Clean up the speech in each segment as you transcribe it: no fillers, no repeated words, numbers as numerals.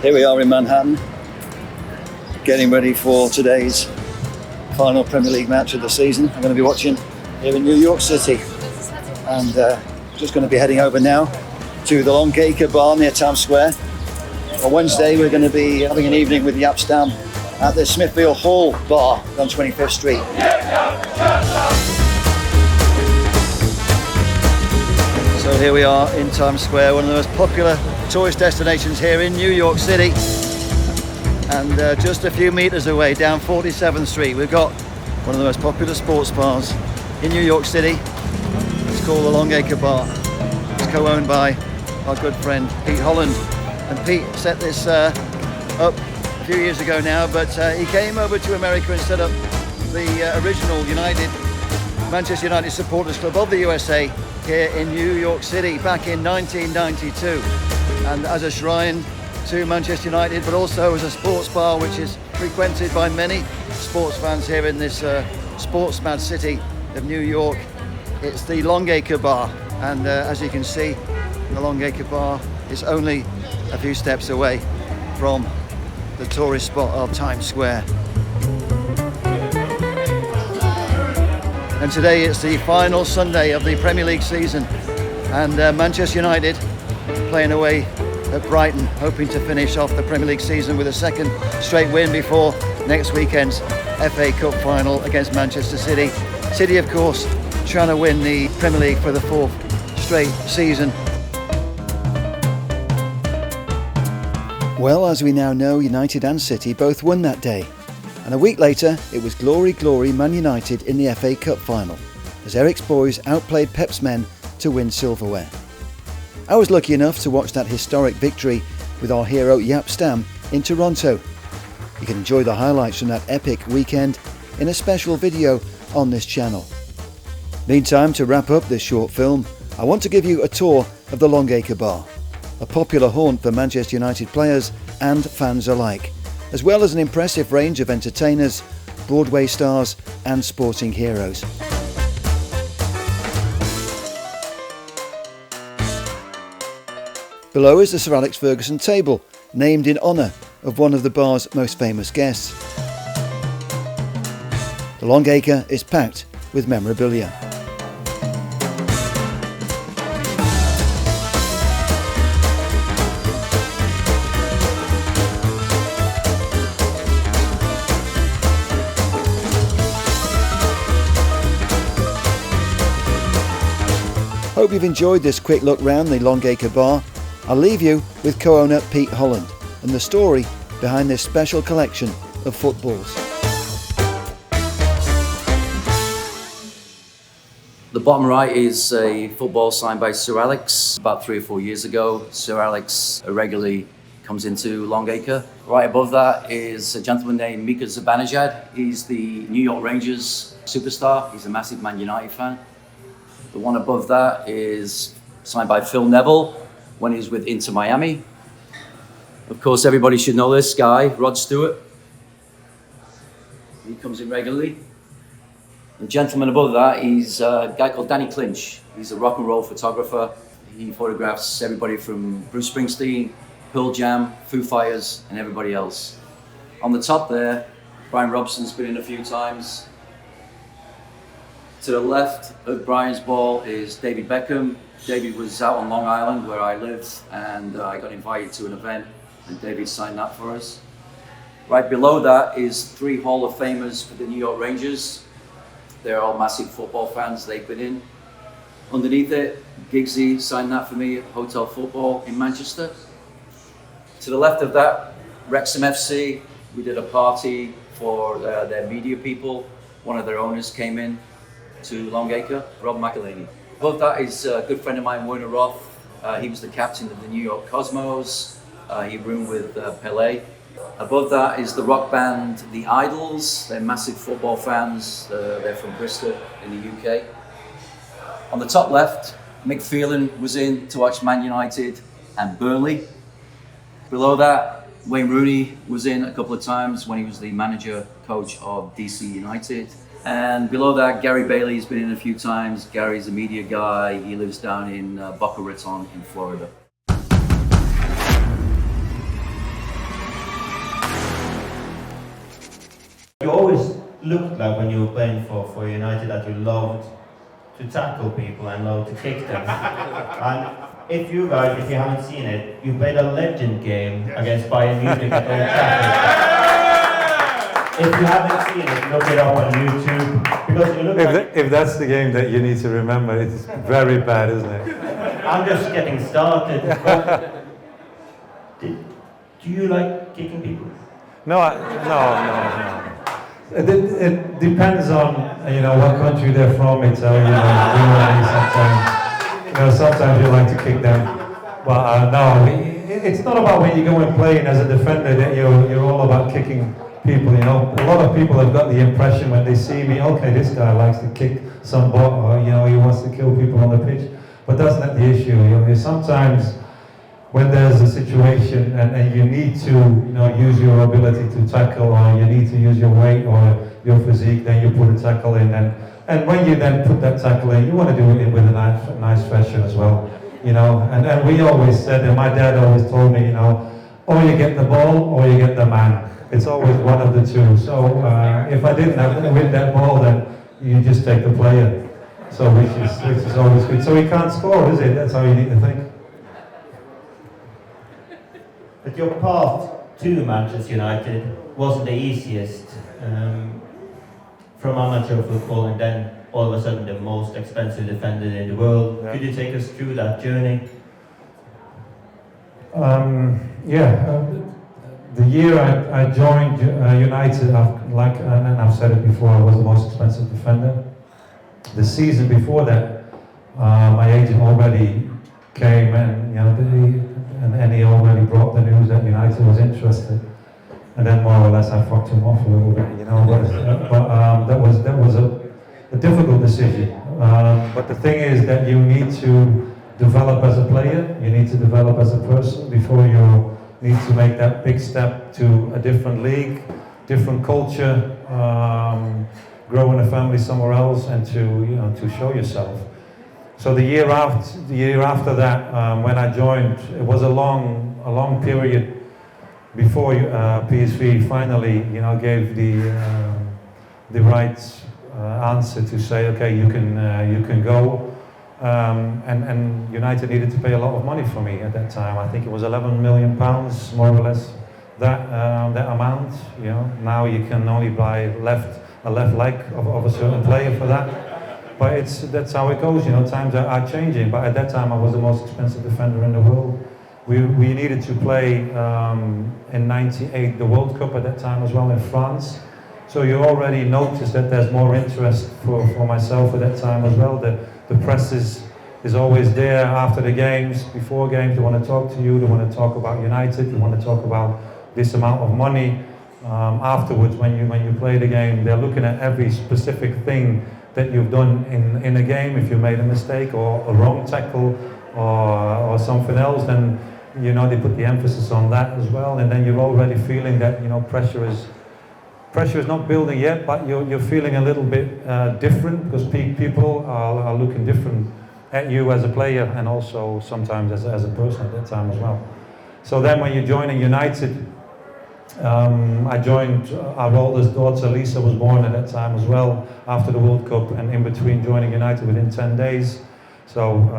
Here we are in Manhattan, getting ready for today's final Premier League match of the season. I'm going to be watching here in New York City, and just going to be heading over now to the Long Acre Bar near Times Square. On Wednesday, we're going to be having an evening with Jaap Stam at the Smithfield Hall bar on 25th Street. So here we are in Times Square, one of the most popular tourist destinations here in New York City. And just a few meters away, down 47th Street, we've got one of the most popular sports bars in New York City. It's called the Long Acre Bar. It's co-owned by our good friend Pete Holland. And Pete set this up a few years ago now, but he came over to America and set up the original Manchester United Supporters Club of the USA here in New York City back in 1992. And as a shrine to Manchester United, but also as a sports bar which is frequented by many sports fans here in this sports mad city of New York. It's the Long Acre Bar, and as you can see, the Long Acre Bar is only a few steps away from the tourist spot of Times Square. And today it's the final Sunday of the Premier League season, and Manchester United playing away at Brighton, hoping to finish off the Premier League season with a second straight win before next weekend's FA Cup final against Manchester City. City, of course, trying to win the Premier League for the fourth straight season. Well, as we now know, United and City both won that day. And a week later, it was glory, glory Man United in the FA Cup final, as Eric's boys outplayed Pep's men to win silverware. I was lucky enough to watch that historic victory with our hero Jaap Stam in Toronto. You can enjoy the highlights from that epic weekend in a special video on this channel. Meantime, to wrap up this short film, I want to give you a tour of the Long Acre Bar, a popular haunt for Manchester United players and fans alike, as well as an impressive range of entertainers, Broadway stars and sporting heroes. Below is the Sir Alex Ferguson table, named in honour of one of the bar's most famous guests. The Long Acre is packed with memorabilia. Hope you've enjoyed this quick look round the Long Acre Bar. I'll leave you with co-owner Pete Holland and the story behind this special collection of footballs. The bottom right is a football signed by Sir Alex about 3 or 4 years ago. Sir Alex regularly comes into Long Acre. Right above that is a gentleman named Mika Zibanejad. He's the New York Rangers superstar. He's a massive Man United fan. The one above that is signed by Phil Neville when he was with Inter Miami. Of course, everybody should know this guy, Rod Stewart. He comes in regularly. The gentleman above that, he's a guy called Danny Clinch. He's a rock and roll photographer. He photographs everybody from Bruce Springsteen, Pearl Jam, Foo Fighters, and everybody else. On the top there, Brian Robson's been in a few times. To the left of Brian's ball is David Beckham. David was out on Long Island where I lived, and I got invited to an event, and David signed that for us. Right below that is 3 Hall of Famers for the New York Rangers. They're all massive football fans, they've been in. Underneath it, Giggsy signed that for me at Hotel Football in Manchester. To the left of that, Wrexham FC. We did a party for their media people. One of their owners came in to Long Acre, Rob McElhaney. Above that is a good friend of mine, Werner Roth. He was the captain of the New York Cosmos. He roomed with Pelé. Above that is the rock band The Idols. They're massive football fans. They're from Bristol in the UK. On the top left, Mick Phelan was in to watch Man United and Burnley. Below that, Wayne Rooney was in a couple of times when he was the manager coach of DC United. And below that, Gary Bailey's been in a few times. Gary's a media guy. He lives down in Boca Raton in Florida. You always looked like when you were playing for United that you loved to tackle people and loved to kick them. And if you haven't seen it, you played a legend game against Bayern Munich at Old Trafford. If you haven't seen it, look it up on YouTube. Because you look if that's the game that you need to remember, it's very bad, isn't it? I'm just getting started. Do you like kicking people? No. It depends on what country they're from. It's sometimes you like to kick them, but no. It's not about when you go and play as a defender that you're all about kicking people. A lot of people have got the impression when they see me, okay, this guy likes to kick some butt, or he wants to kill people on the pitch. But that's not the issue. Sometimes when there's a situation and you need to use your ability to tackle, or you need to use your weight or your physique, then you put a tackle in, and when you then put that tackle in, you want to do it with a nice fashion as well. And we always said, and my dad always told me, or you get the ball or you get the man. It's always one of the two. So if I didn't win that ball, then you just take the player. So which is always good. So he can't score, is it? That's how you need to think. But your path to Manchester United wasn't the easiest. From amateur football, and then all of a sudden the most expensive defender in the world. Yeah. Could you take us through that journey? The year I joined United, and I've said it before, I was the most expensive defender. The season before that, my agent already came and he already brought the news that United was interested. And then more or less I fucked him off a little bit, but that was a difficult decision. But the thing is that you need to develop as a player, you need to develop as a person before you need to make that big step to a different league, different culture, grow in a family somewhere else, and to show yourself. So the year after that, when I joined, it was a long period before PSV finally, gave the right answer to say, okay, you can go. And United needed to pay a lot of money for me at that time. I think it was £11 million, more or less, that amount. Now you can only buy a left leg of a certain player for that. But that's how it goes. Times are changing. But at that time, I was the most expensive defender in the world. We needed to play in '98 the World Cup at that time as well in France. So you already notice that there's more interest for myself at that time as well. The press is always there after the games, before games. They want to talk to you. They want to talk about United. They want to talk about this amount of money. Afterwards, when you play the game, they're looking at every specific thing that you've done in a game. If you made a mistake or a wrong tackle or something else, then they put the emphasis on that as well. And then you're already feeling that pressure is not building yet, but you're feeling a little bit different, because people are looking different at you as a player, and also sometimes as a person at that time as well. So then when you're joining United, I joined, our oldest daughter Lisa was born at that time as well, after the World Cup, and in between joining United within 10 days. So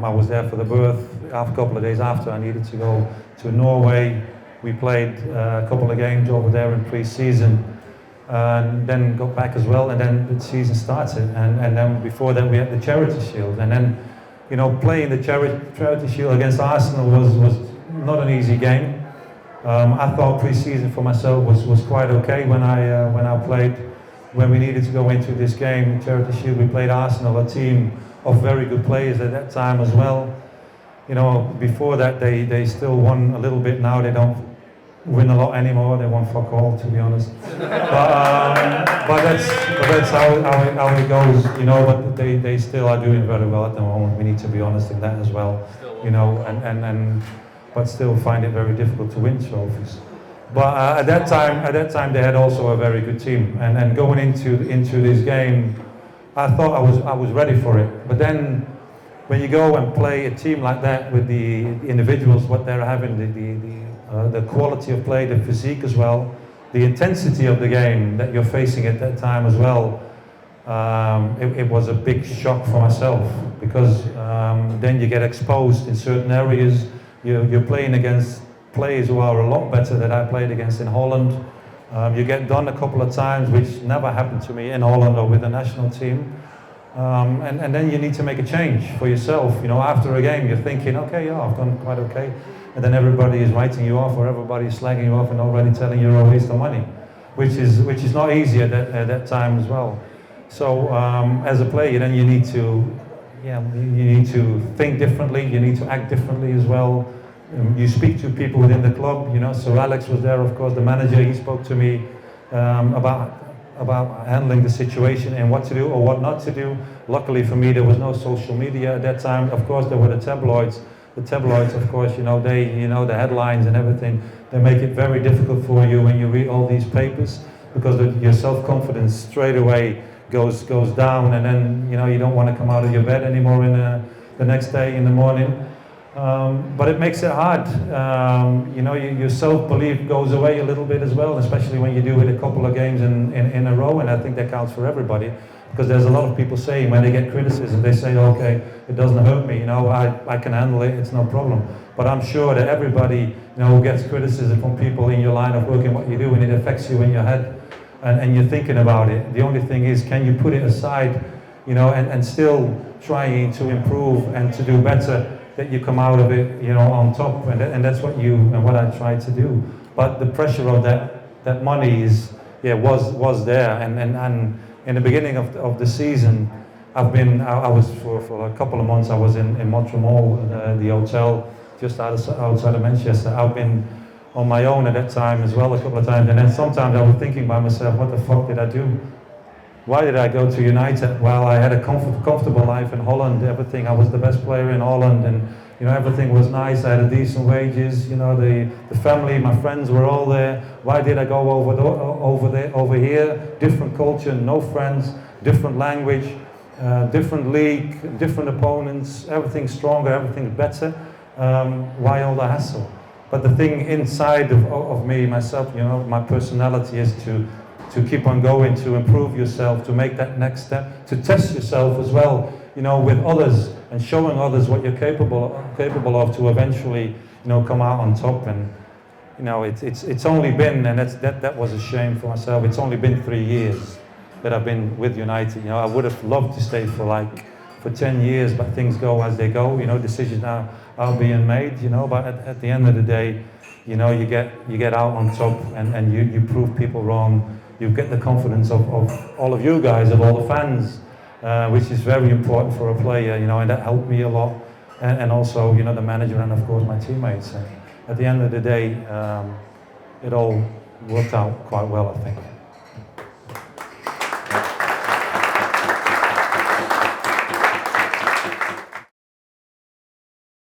I was there for the birth. A couple of days after, I needed to go to Norway. We played a couple of games over there in pre-season, and then got back as well, and then the season started. And then before that we had the Charity Shield, and then playing the Charity Shield against Arsenal was not an easy game. I thought pre-season for myself was quite okay when I played. When we needed to go into this game, Charity Shield, we played Arsenal, a team of very good players at that time as well. Before that they still won a little bit. Now they don't win a lot anymore. They won fuck all, to be honest. But that's how it goes. But they still are doing very well at the moment. We need to be honest in that as well. But still find it very difficult to win trophies. But at that time they had also a very good team, and going into this game, I thought I was ready for it. But then when you go and play a team like that with the individuals, what they're having, the quality of play, the physique as well, the intensity of the game that you're facing at that time as well, it was a big shock for myself, because then you get exposed in certain areas. You're playing against players who are a lot better than I played against in Holland. You get done a couple of times, which never happened to me in Holland or with the national team. And then you need to make a change for yourself. You know, after a game, you're thinking, okay, yeah, I've done quite okay. And then everybody is writing you off, or everybody is slagging you off and already telling you're a waste of money, which is not easy at that time as well. So as a player, then you need to think differently. You need to act differently as well. You speak to people within the club. You know, Sir Alex was there, of course, the manager. He spoke to me about handling the situation and what to do or what not to do. Luckily for me, there was no social media at that time. Of course, there were the tabloids. The tabloids, of course, the headlines and everything, they make it very difficult for you when you read all these papers, because your self-confidence straight away goes down, and then you don't want to come out of your bed anymore the next day in the morning. But it makes it hard. Your self-belief goes away a little bit as well, especially when you do it a couple of games in a row, and I think that counts for everybody. Because there's a lot of people saying, when they get criticism, they say, okay, it doesn't hurt me, I can handle it, it's no problem. But I'm sure that everybody, who gets criticism from people in your line of work and what you do, and it affects you in your head, and you're thinking about it. The only thing is, can you put it aside, and still trying to improve and to do better, that you come out of it, on top, and that's what I try to do. But the pressure of that money was there, and in the beginning of the season, I was for a couple of months, I was in Montreal, the hotel just outside of Manchester. I've been on my own at that time as well a couple of times, and then sometimes I was thinking by myself, what the fuck did I do? Why did I go to United? Well, I had a comfortable life in Holland, everything. I was the best player in Holland, and everything was nice. I had decent wages. The family, my friends were all there. Why did I go over here? Different culture, no friends, different language, different league, different opponents. Everything's stronger, everything's better. Why all the hassle? But the thing inside of me, myself, my personality is to keep on going, to improve yourself, to make that next step, to test yourself as well, with others, and showing others what you're capable of, to eventually, come out on top. And it's only been, and that was a shame for myself. It's only been 3 years that I've been with United. I would have loved to stay for 10 years, but things go as they go. Decisions are being made. But at the end of the day, you get out on top, and you prove people wrong. You get the confidence of all of you guys, of all the fans, which is very important for a player, and that helped me a lot. And also, the manager, and of course my teammates. And at the end of the day, it all worked out quite well, I think.